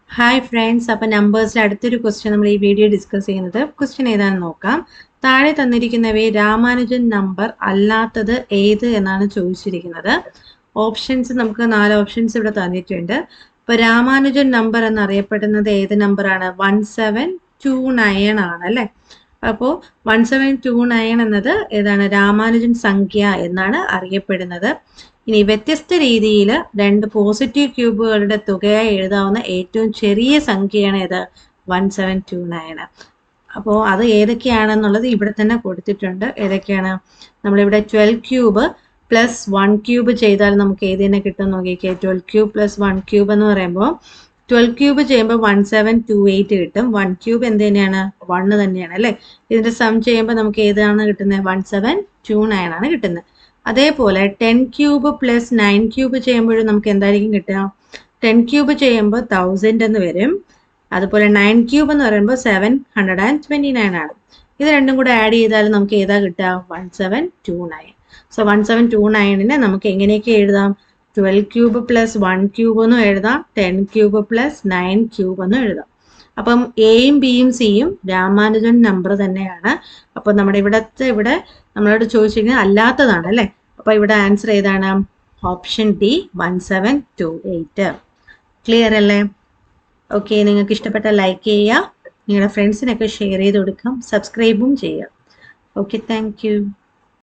Hi friends, അപ്പോൾ നമ്പേഴ്സിൽ അടുത്തൊരു question നമ്മൾ ഈ വീഡിയോ ഡിസ്കസ് ചെയ്യുന്നത്. ക്വസ്റ്റ്യൻ ഏതാണെന്ന് നോക്കാം. താഴെ തന്നിരിക്കുന്നവയെ രാമാനുജൻ നമ്പർ അല്ലാത്തത് ഏത് എന്നാണ് ചോദിച്ചിരിക്കുന്നത്. ഓപ്ഷൻസ് നമുക്ക് 4 ഓപ്ഷൻസ് ഇവിടെ തന്നിട്ടുണ്ട്. അപ്പോൾ രാമാനുജൻ നമ്പർ എന്നറിയപ്പെടുന്നത് ഏത് നമ്പറാണ്? 1729 ആണ് അല്ലേ. അപ്പോൾ 1729 എന്നത് ഏതാണ്? രാമാനുജൻ സംഖ്യ എന്നാണ് അറിയപ്പെടുന്നത്. ഇനി വ്യത്യസ്ത രീതിയിൽ രണ്ട് പോസിറ്റീവ് ക്യൂബുകളുടെ തുകയായി എഴുതാവുന്ന ഏറ്റവും ചെറിയ സംഖ്യയാണ് ഏത്? 1729. അപ്പോൾ അത് ഏതൊക്കെയാണെന്നുള്ളത് ഇവിടെ തന്നെ കൊടുത്തിട്ടുണ്ട്. ഏതൊക്കെയാണ്? നമ്മളിവിടെ 12 ക്യൂബ് പ്ലസ് 1 ക്യൂബ് ചെയ്താൽ നമുക്ക് ഏത് തന്നെ കിട്ടും നോക്കിക്കേ. 12 ക്യൂബ് പ്ലസ് 1 ക്യൂബ് എന്ന് പറയുമ്പോൾ 12 ക്യൂബ് ചെയ്യുമ്പോൾ 1728 കിട്ടും. 1 ക്യൂബ് എന്ത് തന്നെയാണ്? 1 തന്നെയാണ് അല്ലേ. ഇതിന്റെ സം ചെയ്യുമ്പോൾ നമുക്ക് ഏതാണ് കിട്ടുന്നത്? 1729 ആണ് കിട്ടുന്നത്. അതേപോലെ 10 ക്യൂബ് പ്ലസ് 9 ക്യൂബ് ചെയ്യുമ്പോഴും നമുക്ക് എന്തായിരിക്കും കിട്ടുക? 10 ക്യൂബ് ചെയ്യുമ്പോൾ 1000 എന്ന് വരും. അതുപോലെ 9 ക്യൂബ് എന്ന് പറയുമ്പോൾ 729 ആണ്. ഇത് രണ്ടും കൂടെ ആഡ് ചെയ്താൽ നമുക്ക് ഏതാ കിട്ടുക? 1729. സോ 1729നെ നമുക്ക് എങ്ങനെയൊക്കെ എഴുതാം? 12 ക്യൂബ് പ്ലസ് 1 ക്യൂബ് എന്നും എഴുതാം, 10 ക്യൂബ് പ്ലസ് 9 ക്യൂബ് എന്നും എഴുതാം. അപ്പം എയും ബിയും സിയും രാമാനുജൻ നമ്പർ തന്നെയാണ്. അപ്പൊ നമ്മുടെ ഇവിടെ നമ്മളോട് ചോദിച്ചിരിക്കുന്നത് അല്ലാത്തതാണ് അല്ലേ. അപ്പൊ ഇവിടെ ആൻസർ ഏതാണ്? Option D, 1728. ക്ലിയർ അല്ലേ? ഓക്കെ, നിങ്ങൾക്ക് ഇഷ്ടപ്പെട്ട ലൈക്ക് ചെയ്യുക, നിങ്ങളുടെ ഫ്രണ്ട്സിനൊക്കെ ഷെയർ ചെയ്ത് കൊടുക്കാം, സബ്സ്ക്രൈബും ചെയ്യുക. Okay, thank you.